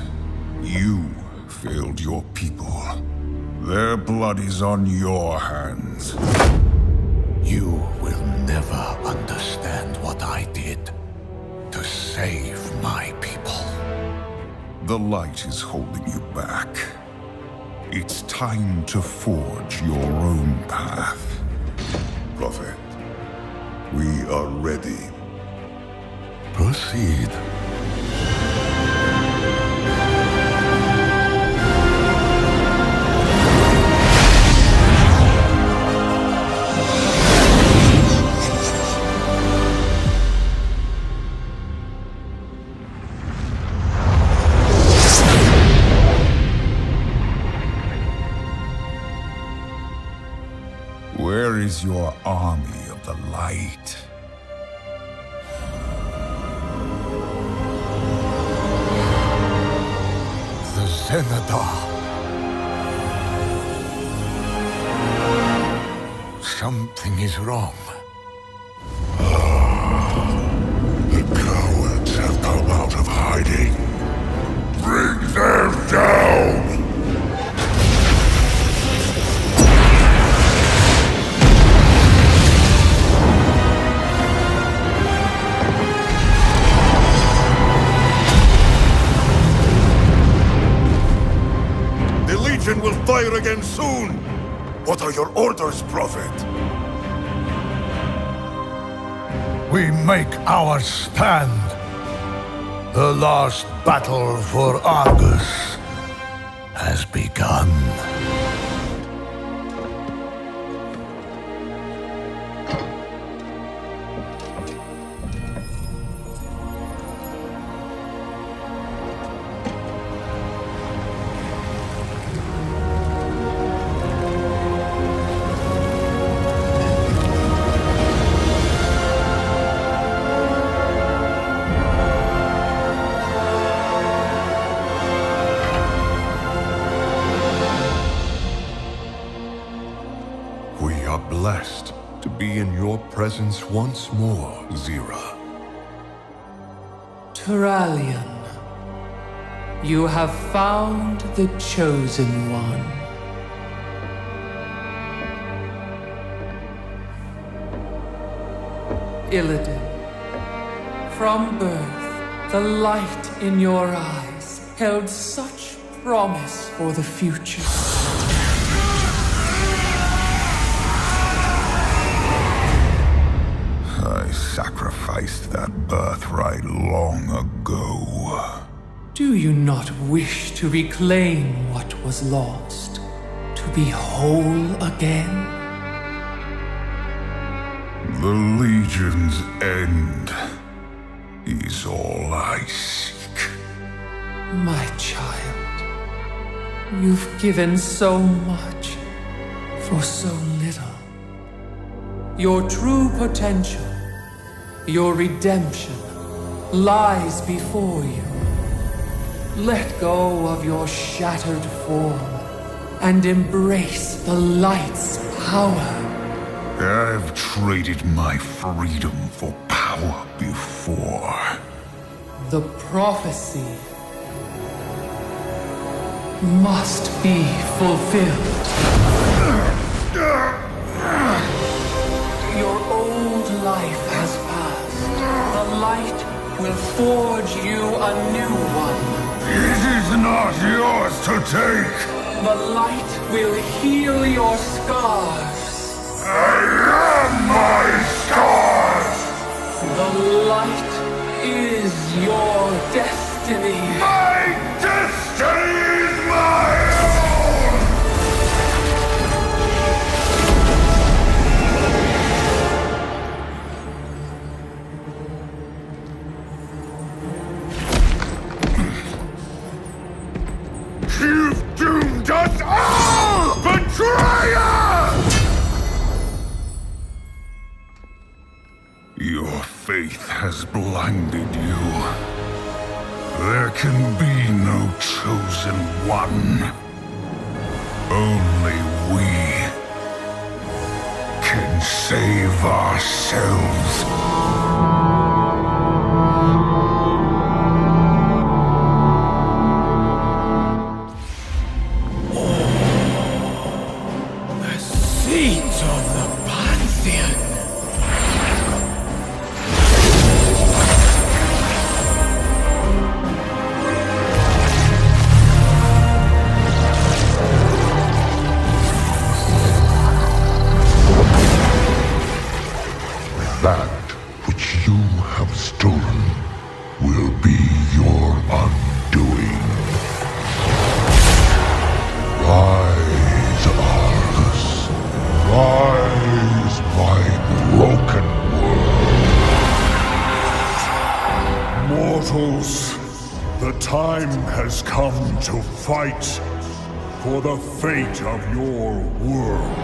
you failed your people. Their blood is on your hands. You will never understand what I did to save my people. The light is holding you back. It's time to forge your own path. Prophet, we are ready. Proceed. Where is your army of the light? The Zenadar. Something is wrong. The cowards have come out of hiding. Bring them down! Will fire again soon! What are your orders, Prophet? we make our stand. The last battle for Argus has begun. Blessed to be in your presence once more, Zira. Turalian, you have found the Chosen One. Illidan, from birth, the light in your eyes held such promise for the future. I sacrificed that birthright long ago. Do you not wish to reclaim what was lost? To be whole again? The Legion's end is all I seek. My child, you've given so much for so little. Your true potential, your redemption, lies before you. Let go of your shattered form and embrace the light's power. I've traded my freedom for power before. The prophecy must be fulfilled. Your old life has passed. The light will forge you a new one. It is not yours to take. The light will heal your scars. I am my scars. The light is your destiny. My destiny is my own. You've doomed us all, betrayer! Your faith has blinded you. There can be no chosen one. Only we can save ourselves. Seeds of the Pantheon. That which you have stolen will be your undoing. Rise, Argus. Rise, my broken world. Mortals, the time has come to fight for the fate of your world.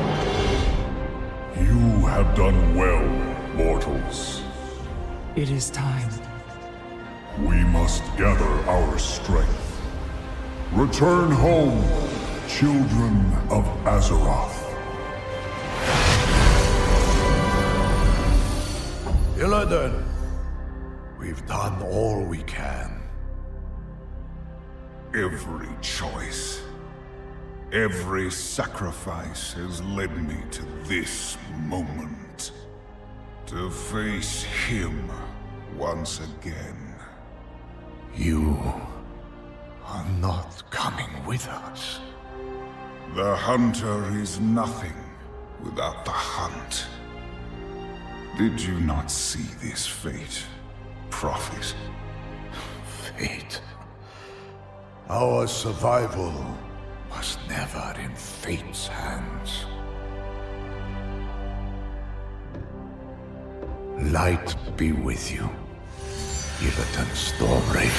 You have done well, mortals. It is time. We must gather our strength. Return home, children of Azeroth. Illidan, we've done all we can. Every choice, every sacrifice has led me to this moment. To face him once again. You are not coming with us. The hunter is nothing without the hunt. Did you not see this fate, prophet? Fate. Our survival was never in fate's hands. Light be with you, Illidan Stormrage.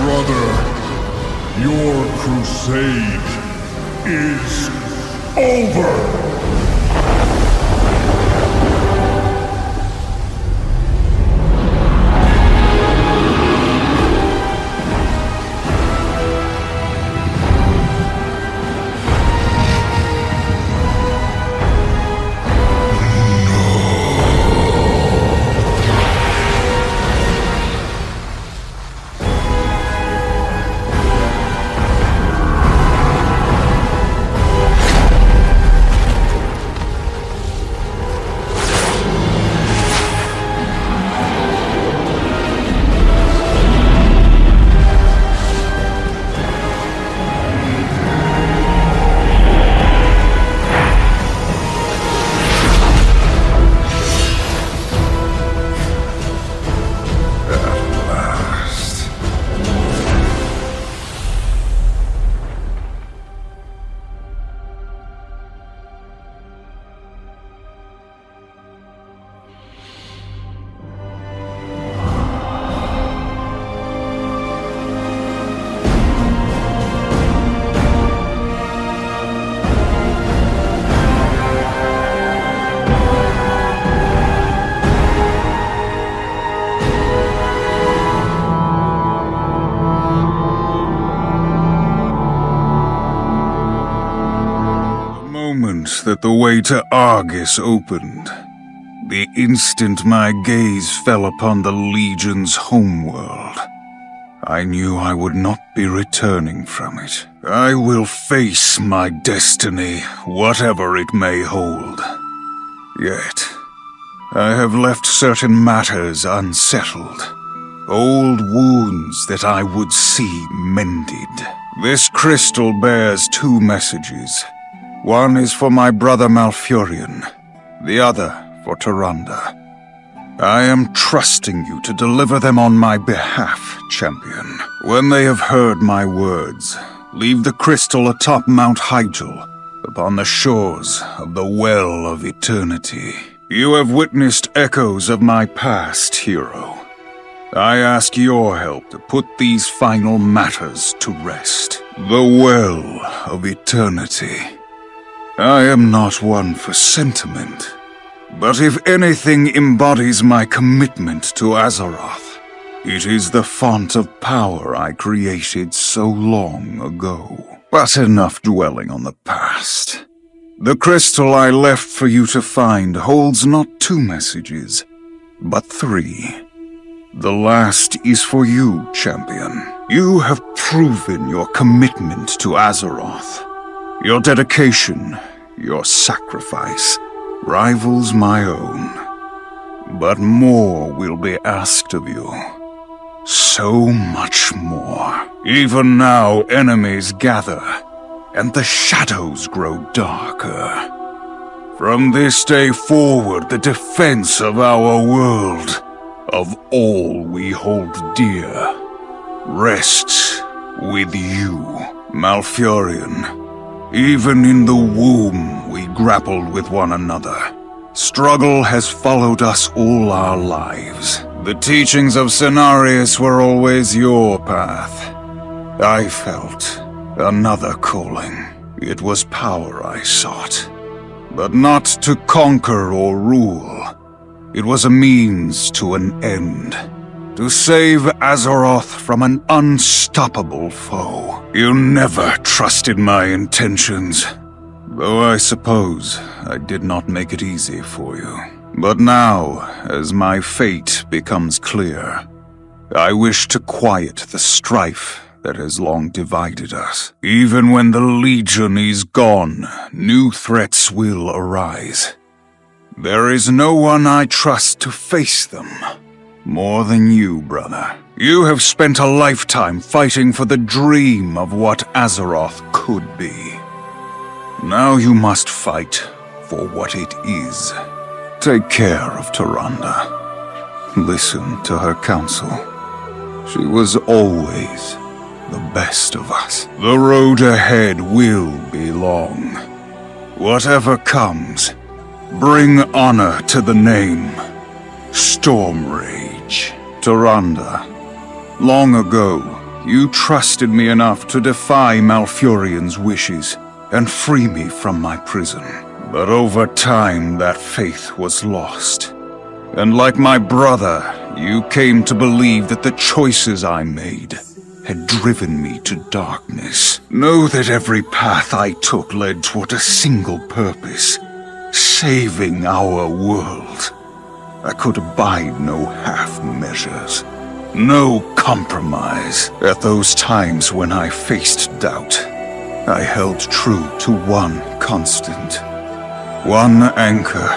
Brother, your crusade is over! That the way to Argus opened, the instant my gaze fell upon the Legion's homeworld, I knew I would not be returning from it. I will face my destiny, whatever it may hold. Yet, I have left certain matters unsettled, old wounds that I would see mended. This crystal bears two messages. One is for my brother Malfurion, the other for Tyrande. I am trusting you to deliver them on my behalf, champion. When they have heard my words, leave the crystal atop Mount Hyjal, upon the shores of the Well of Eternity. You have witnessed echoes of my past, hero. I ask your help to put these final matters to rest. The Well of Eternity. I am not one for sentiment, but if anything embodies my commitment to Azeroth, it is the font of power I created so long ago. But enough dwelling on the past. The crystal I left for you to find holds not two messages, but three. The last is for you, champion. You have proven your commitment to Azeroth. Your dedication, your sacrifice, rivals my own. But more will be asked of you. So much more. Even now enemies gather, and the shadows grow darker. From this day forward, the defense of our world, of all we hold dear, rests with you, Malfurion. Even in the womb, we grappled with one another. Struggle has followed us all our lives. The teachings of Cenarius were always your path. I felt another calling. It was power I sought, but not to conquer or rule. It was a means to an end. To save Azeroth from an unstoppable foe. You never trusted my intentions, though I suppose I did not make it easy for you. But now, as my fate becomes clear, I wish to quiet the strife that has long divided us. Even when the Legion is gone, new threats will arise. There is no one I trust to face them more than you, brother. You have spent a lifetime fighting for the dream of what Azeroth could be. Now you must fight for what it is. Take care of Tyrande. Listen to her counsel. She was always the best of us. The road ahead will be long. Whatever comes, bring honor to the name Stormrage. Tyrande, long ago, you trusted me enough to defy Malfurion's wishes and free me from my prison. But over time, that faith was lost. And like my brother, you came to believe that the choices I made had driven me to darkness. Know that every path I took led toward a single purpose: saving our world. I could abide no half measures, no compromise. At those times when I faced doubt, I held true to one constant, one anchor.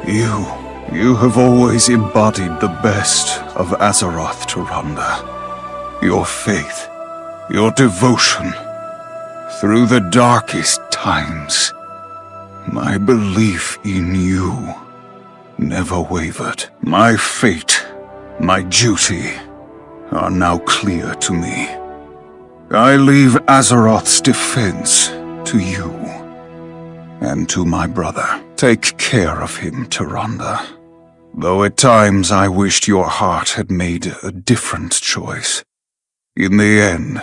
You have always embodied the best of Azeroth, Tyrande. Your faith, your devotion, through the darkest times. My belief in you never wavered. My fate, my duty, are now clear to me. I leave Azeroth's defense to you and to my brother. Take care of him, Tyrande. Though at times I wished your heart had made a different choice. In the end,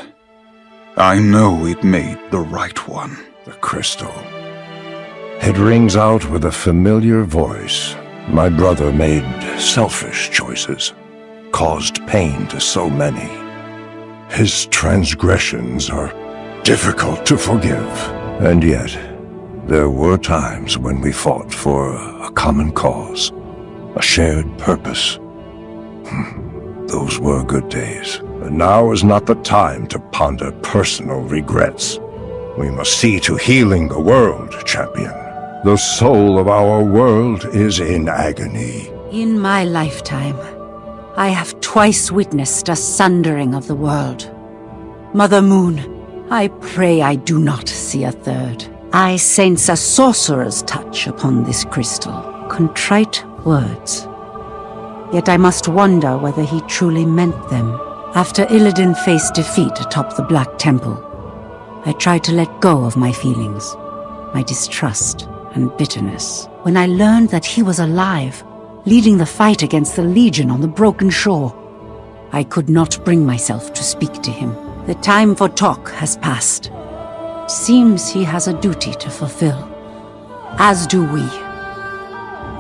I know it made the right one. The crystal. It rings out with a familiar voice. My brother made selfish choices, caused pain to so many. His transgressions are difficult to forgive. And yet, there were times when we fought for a common cause, a shared purpose. Those were good days. But now is not the time to ponder personal regrets. We must see to healing the world, champion. The soul of our world is in agony. In my lifetime, I have twice witnessed a sundering of the world. Mother Moon, I pray I do not see a third. I sense a sorcerer's touch upon this crystal. Contrite words. Yet I must wonder whether he truly meant them. After Illidan faced defeat atop the Black Temple, I tried to let go of my feelings, my distrust and bitterness. When I learned that he was alive, leading the fight against the Legion on the Broken Shore, I could not bring myself to speak to him. The time for talk has passed. Seems he has a duty to fulfill, as do we.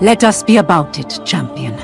Let us be about it, champion.